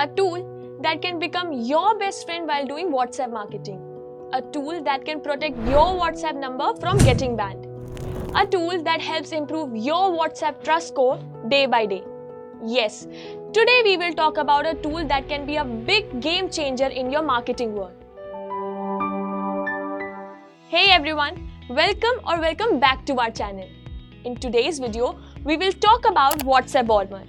A tool that can become your best friend while doing WhatsApp marketing. A tool that can protect your WhatsApp number from getting banned. A tool that helps improve your WhatsApp trust score day by day. Yes, today we will talk about a tool that can be a big game changer in your marketing world. Hey everyone, welcome back to our channel. In today's video, we will talk about WhatsApp Warmer.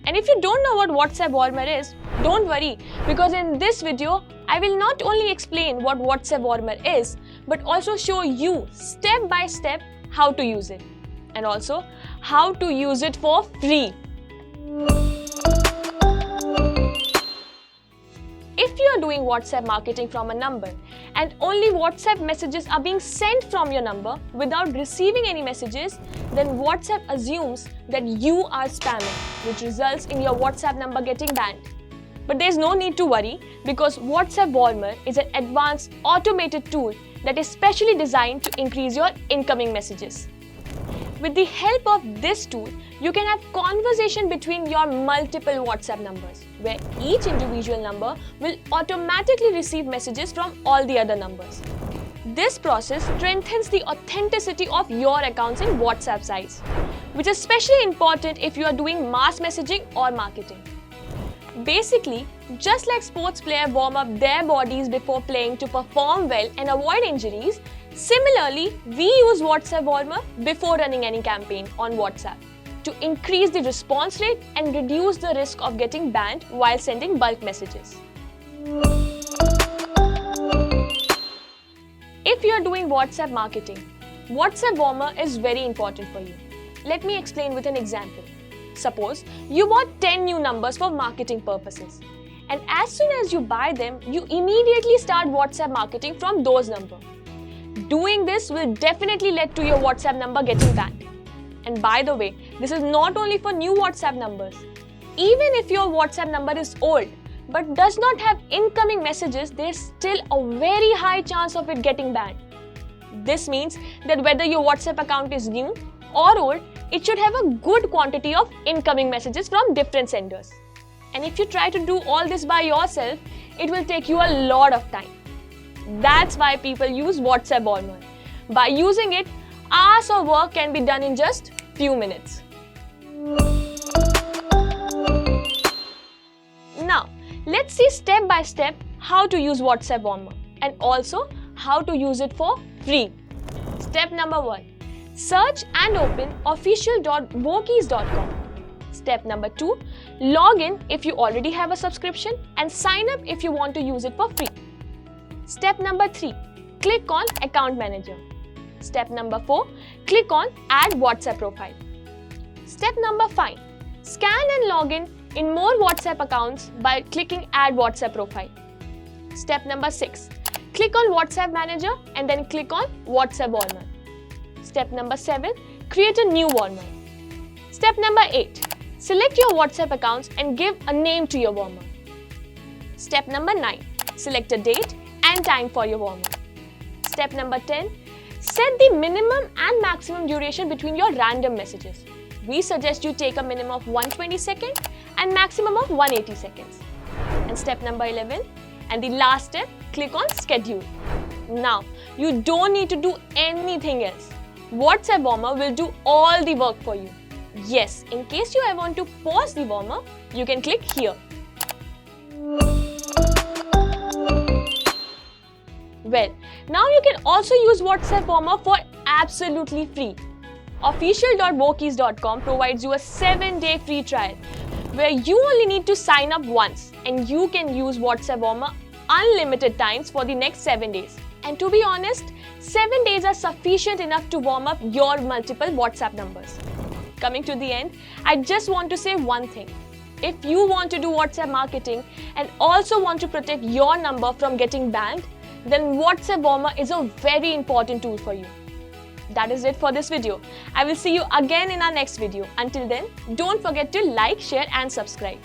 And if you don't know what WhatsApp Warmer is, don't worry, because in this video, I will not only explain what WhatsApp Warmer is, but also show you step by step how to use it. And also, how to use it for free. If you are doing WhatsApp marketing from a number and only WhatsApp messages are being sent from your number without receiving any messages, then WhatsApp assumes that you are spamming, which results in your WhatsApp number getting banned. But there's no need to worry because WhatsApp Warmer is an advanced automated tool that is specially designed to increase your incoming messages. With the help of this tool, you can have conversation between your multiple WhatsApp numbers, where each individual number will automatically receive messages from all the other numbers. This process strengthens the authenticity of your accounts in WhatsApp sites, which is especially important if you are doing mass messaging or marketing. Basically, just like sports players warm up their bodies before playing to perform well and avoid injuries, similarly, we use WhatsApp Warmer before running any campaign on WhatsApp to increase the response rate and reduce the risk of getting banned while sending bulk messages. If you are doing WhatsApp marketing, WhatsApp Warmer is very important for you. Let me explain with an example. Suppose you bought 10 new numbers for marketing purposes, and as soon as you buy them, you immediately start WhatsApp marketing from those numbers. Doing this will definitely lead to your WhatsApp number getting banned. And by the way, this is not only for new WhatsApp numbers. Even if your WhatsApp number is old but does not have incoming messages, there's still a very high chance of it getting banned. This means that whether your WhatsApp account is new or old, it should have a good quantity of incoming messages from different senders. And if you try to do all this by yourself, it will take you a lot of time. That's why people use WhatsApp Warmer. By using it, hours of work can be done in just few minutes. Now, let's see step by step how to use WhatsApp Warmer and also how to use it for free. Step number 1. Search and open official.vokies.com. Step number 2. Log in if you already have a subscription and sign up if you want to use it for free. Step number 3. Click on Account Manager. Step number 4. Click on Add WhatsApp Profile. Step number 5. Scan and log in more WhatsApp accounts by clicking Add WhatsApp Profile. Step number 6. Click on WhatsApp Manager and then click on WhatsApp Warmer. Step number 7. Create a new Warmer. Step number 8. Select your WhatsApp accounts and give a name to your Warmer. Step number 9. Select a date and time for your Warmer. Step number 10. Set the minimum and maximum duration between your random messages. We suggest you take a minimum of 120 seconds and maximum of 180 seconds. And step number 11. And the last step, click on Schedule. Now, you don't need to do anything else. WhatsApp Warmer will do all the work for you. Yes, in case you want to pause the Warmer, you can click here. Well, now you can also use WhatsApp Warmer for absolutely free. Official.vokies.com provides you a 7-day free trial where you only need to sign up once and you can use WhatsApp Warmer unlimited times for the next 7 days. And to be honest, 7 days are sufficient enough to warm up your multiple WhatsApp numbers. Coming to the end, I just want to say one thing. If you want to do WhatsApp marketing and also want to protect your number from getting banned, then WhatsApp Warmer is a very important tool for you. That is it for this video. I will see you again in our next video. Until then, don't forget to like, share and subscribe.